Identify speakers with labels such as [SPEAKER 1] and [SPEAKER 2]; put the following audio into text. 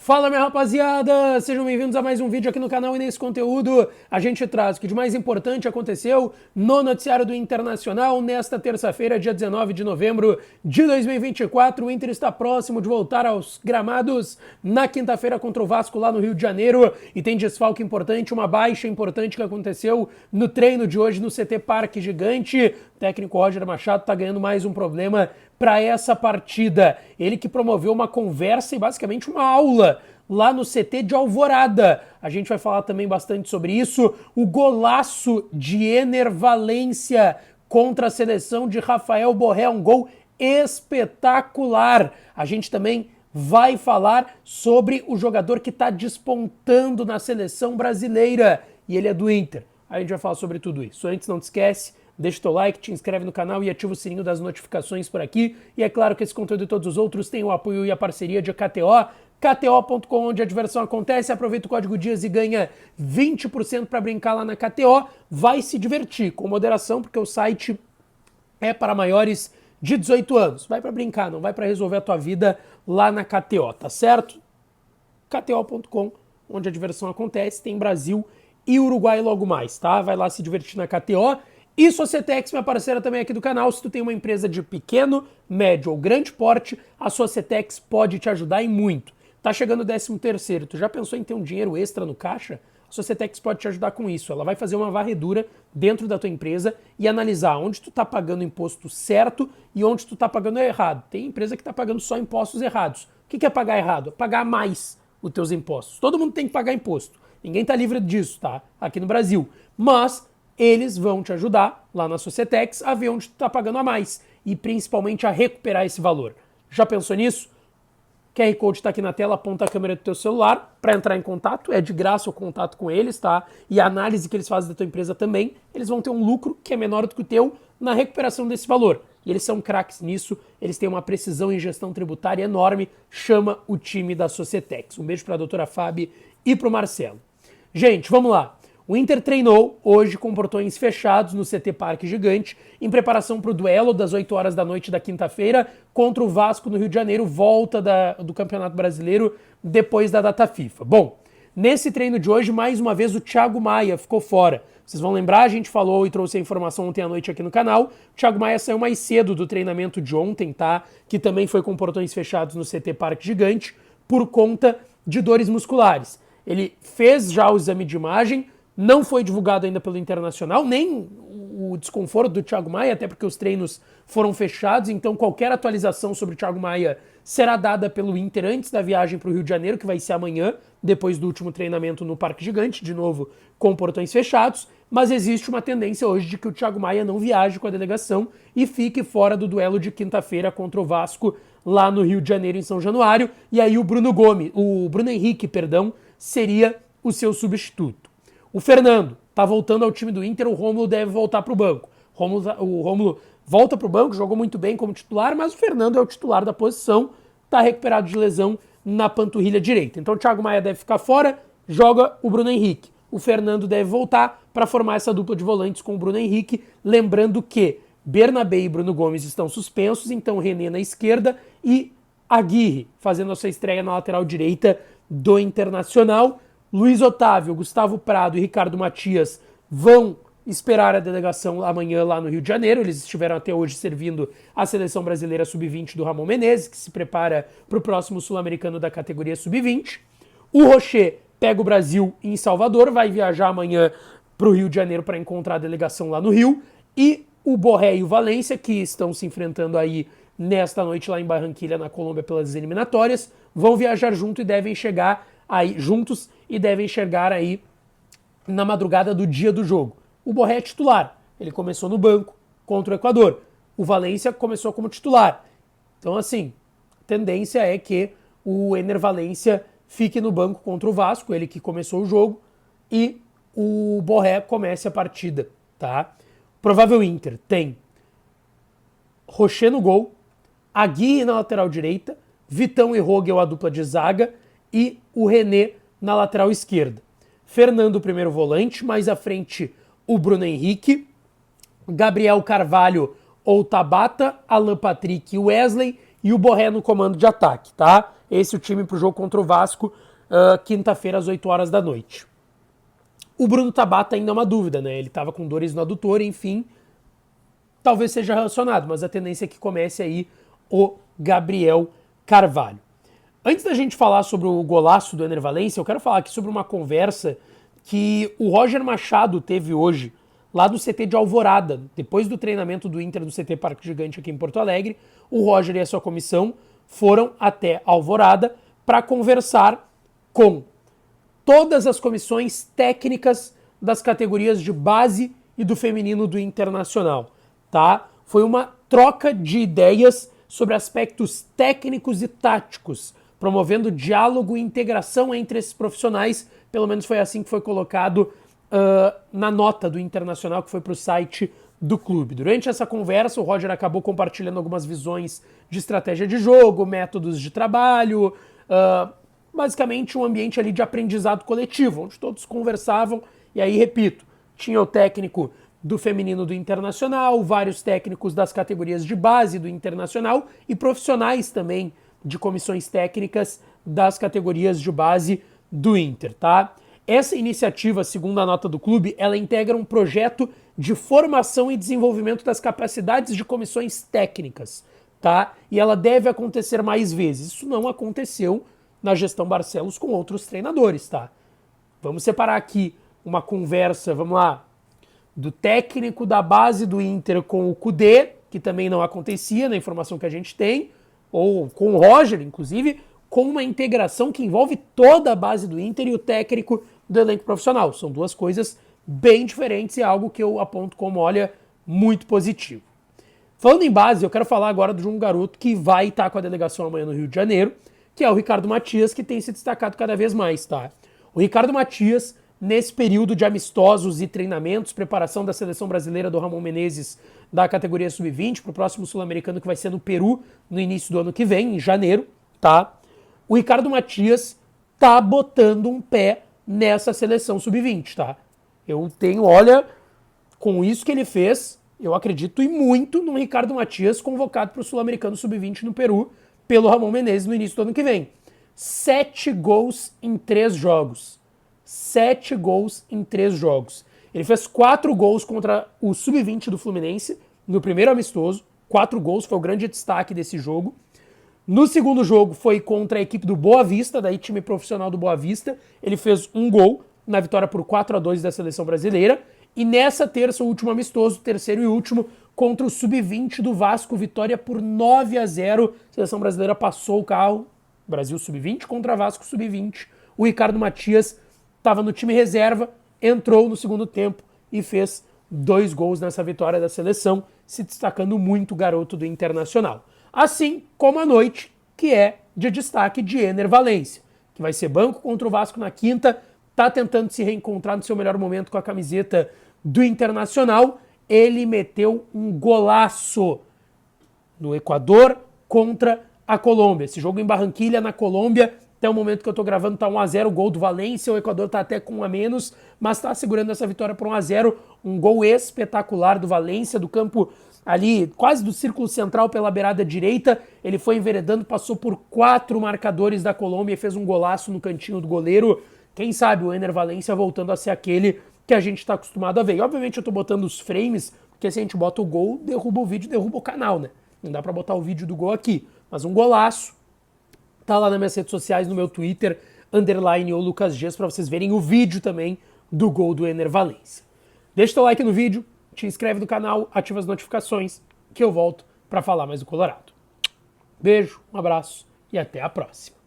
[SPEAKER 1] Fala, minha rapaziada! Sejam bem-vindos a mais um vídeo aqui no canal, e nesse conteúdo a gente traz o que de mais importante aconteceu no noticiário do Internacional nesta terça-feira, dia 19 de novembro de 2024. O Inter está próximo de voltar aos gramados na quinta-feira contra o Vasco lá no Rio de Janeiro e tem desfalque importante, uma baixa importante que aconteceu no treino de hoje no CT Parque Gigante. O técnico Roger Machado está ganhando mais um problema para essa partida. Ele que promoveu uma conversa e basicamente uma aula lá no CT de Alvorada. A gente vai falar também bastante sobre isso. O golaço de Ener Valencia contra a seleção de Rafael Borré, um gol espetacular. A gente também vai falar sobre o jogador que está despontando na seleção brasileira e ele é do Inter. A gente vai falar sobre tudo isso. Antes, não te esquece, deixa o teu like, te inscreve no canal e ativa o sininho das notificações por aqui. E é claro que esse conteúdo e todos os outros têm o apoio e a parceria de KTO, KTO.com, onde a diversão acontece. Aproveita o código DIAS e ganha 20% para brincar lá na KTO. Vai se divertir, com moderação, porque o site é para maiores de 18 anos. Vai para brincar, não vai para resolver a tua vida lá na KTO, tá certo? KTO.com, onde a diversão acontece, tem Brasil e Uruguai logo mais, tá? Vai lá se divertir na KTO. E Societex, minha parceira também aqui do canal. Se tu tem uma empresa de pequeno, médio ou grande porte, a Societex pode te ajudar e muito. Tá chegando o 13º, tu já pensou em ter um dinheiro extra no caixa? A Societex pode te ajudar com isso. Ela vai fazer uma varredura dentro da tua empresa e analisar onde tu tá pagando o imposto certo e onde tu tá pagando errado. Tem empresa que tá pagando só impostos errados. O que é pagar errado? É pagar mais os teus impostos. Todo mundo tem que pagar imposto. Ninguém tá livre disso, tá? Aqui no Brasil. Mas eles vão te ajudar lá na Societex a ver onde tu tá pagando a mais e principalmente a recuperar esse valor. Já pensou nisso? QR Code está aqui na tela, aponta a câmera do teu celular para entrar em contato, é de graça o contato com eles, tá? E a análise que eles fazem da tua empresa também, eles vão ter um lucro que é menor do que o teu na recuperação desse valor. E eles são craques nisso, eles têm uma precisão em gestão tributária enorme, chama o time da Societex. Um beijo para a doutora Fábio e para o Marcelo. Gente, vamos lá. O Inter treinou hoje com portões fechados no CT Parque Gigante em preparação para o duelo das 8 horas da noite da quinta-feira contra o Vasco no Rio de Janeiro, volta do Campeonato Brasileiro depois da data FIFA. Bom, nesse treino de hoje, mais uma vez, o Thiago Maia ficou fora. Vocês vão lembrar, a gente falou e trouxe a informação ontem à noite aqui no canal. O Thiago Maia saiu mais cedo do treinamento de ontem, tá? Que também foi com portões fechados no CT Parque Gigante por conta de dores musculares. Ele fez já o exame de imagem, não foi divulgado ainda pelo Internacional, nem o desconforto do Thiago Maia, até porque os treinos foram fechados, então qualquer atualização sobre o Thiago Maia será dada pelo Inter antes da viagem para o Rio de Janeiro, que vai ser amanhã, depois do último treinamento no Parque Gigante, de novo com portões fechados, mas existe uma tendência hoje de que o Thiago Maia não viaje com a delegação e fique fora do duelo de quinta-feira contra o Vasco lá no Rio de Janeiro, em São Januário, e aí o Bruno Henrique, seria o seu substituto. O Fernando tá voltando ao time do Inter, o Rômulo deve voltar para o banco. O Rômulo volta para o banco, jogou muito bem como titular, mas o Fernando é o titular da posição, tá recuperado de lesão na panturrilha direita. Então o Thiago Maia deve ficar fora, joga o Bruno Henrique. O Fernando deve voltar para formar essa dupla de volantes com o Bruno Henrique, lembrando que Bernabé e Bruno Gomes estão suspensos, então René na esquerda e Aguirre fazendo a sua estreia na lateral direita do Internacional. Luiz Otávio, Gustavo Prado e Ricardo Matias vão esperar a delegação amanhã lá no Rio de Janeiro. Eles estiveram até hoje servindo a seleção brasileira sub-20 do Ramon Menezes, que se prepara para o próximo sul-americano da categoria sub-20. O Rocher pega o Brasil em Salvador, vai viajar amanhã para o Rio de Janeiro para encontrar a delegação lá no Rio. E o Borré e o Valência, que estão se enfrentando aí nesta noite lá em Barranquilla, na Colômbia, pelas eliminatórias, vão viajar juntos e devem chegar aí na madrugada do dia do jogo. O Borré é titular, ele começou no banco contra o Equador. O Valência começou como titular. Então, assim, a tendência é que o Ener Valencia fique no banco contra o Vasco, ele que começou o jogo, e o Borré comece a partida, tá? Provável Inter tem Rocher no gol, Aguirre na lateral direita, Vitão e Rogel a dupla de zaga e o René na lateral esquerda. Fernando, primeiro volante, mais à frente o Bruno Henrique, Gabriel Carvalho ou Tabata, Alan Patrick e Wesley e o Borré no comando de ataque, tá? Esse é o time para o jogo contra o Vasco, quinta-feira às 8 horas da noite. O Bruno Tabata ainda é uma dúvida, né? Ele estava com dores no adutor, enfim, talvez seja relacionado, mas a tendência é que comece aí o Gabriel Carvalho. Antes da gente falar sobre o golaço do Ener Valencia, eu quero falar aqui sobre uma conversa que o Roger Machado teve hoje, lá do CT de Alvorada, depois do treinamento do Inter do CT Parque Gigante aqui em Porto Alegre. O Roger e a sua comissão foram até Alvorada para conversar com todas as comissões técnicas das categorias de base e do feminino do Internacional, tá? Foi uma troca de ideias sobre aspectos técnicos e táticos, promovendo diálogo e integração entre esses profissionais, pelo menos foi assim que foi colocado na nota do Internacional que foi para o site do clube. Durante essa conversa, o Roger acabou compartilhando algumas visões de estratégia de jogo, métodos de trabalho, basicamente um ambiente ali de aprendizado coletivo, onde todos conversavam, e aí, repito, tinha o técnico do feminino do Internacional, vários técnicos das categorias de base do Internacional e profissionais também de comissões técnicas das categorias de base do Inter, tá? Essa iniciativa, segundo a nota do clube, ela integra um projeto de formação e desenvolvimento das capacidades de comissões técnicas, tá? E ela deve acontecer mais vezes. Isso não aconteceu na gestão Barcelos com outros treinadores, tá? Vamos separar aqui uma conversa, vamos lá, do técnico da base do Inter com o Kudê, que também não acontecia na informação que a gente tem, ou com o Roger, inclusive, com uma integração que envolve toda a base do Inter e o técnico do elenco profissional. São duas coisas bem diferentes e algo que eu aponto como, olha, muito positivo. Falando em base, eu quero falar agora de um garoto que vai estar com a delegação amanhã no Rio de Janeiro, que é o Ricardo Matias, que tem se destacado cada vez mais, tá? O Ricardo Matias, nesse período de amistosos e treinamentos, preparação da seleção brasileira do Ramon Menezes da categoria Sub-20 para o próximo Sul-Americano que vai ser no Peru no início do ano que vem, em janeiro, tá? O Ricardo Matias tá botando um pé nessa seleção Sub-20, tá? Eu tenho, olha, com isso que ele fez, eu acredito e muito no Ricardo Matias convocado para o Sul-Americano Sub-20 no Peru pelo Ramon Menezes no início do ano que vem. 7 gols em 3 jogos. 7 gols em 3 jogos. Ele fez 4 gols contra o Sub-20 do Fluminense no primeiro amistoso. 4 gols, foi o grande destaque desse jogo. No segundo jogo foi contra a equipe do Boa Vista, daí time profissional do Boa Vista. Ele fez 1 gol na vitória por 4-2 da seleção brasileira. E nessa terça, o último amistoso, terceiro e último, contra o Sub-20 do Vasco, vitória por 9-0. A seleção brasileira passou o carro, Brasil Sub-20 contra Vasco Sub-20. O Ricardo Matias estava no time reserva, entrou no segundo tempo e fez 2 gols nessa vitória da seleção, se destacando muito o garoto do Internacional. Assim como a noite, que é de destaque de Ener Valencia, que vai ser banco contra o Vasco na quinta, está tentando se reencontrar no seu melhor momento com a camiseta do Internacional. Ele meteu um golaço no Equador contra a Colômbia. Esse jogo em Barranquilha, na Colômbia, até o momento que eu estou gravando, está 1-0, gol do Valência. O Equador está até com 1 a menos, mas está segurando essa vitória por 1-0. Um gol espetacular do Valência, do campo ali, quase do círculo central pela beirada direita. Ele foi enveredando, passou por 4 marcadores da Colômbia e fez um golaço no cantinho do goleiro. Quem sabe o Ener Valencia voltando a ser aquele que a gente está acostumado a ver. E obviamente eu estou botando os frames, porque se a gente bota o gol, derruba o vídeo, derruba o canal, né? Não dá para botar o vídeo do gol aqui. Mas um golaço. Tá lá nas minhas redes sociais, no meu Twitter, _ ou Lucas Dias, para vocês verem o vídeo também do gol do Ener Valencia. Deixa o like no vídeo, te inscreve no canal, ativa as notificações, que eu volto para falar mais do Colorado. Beijo, um abraço e até a próxima.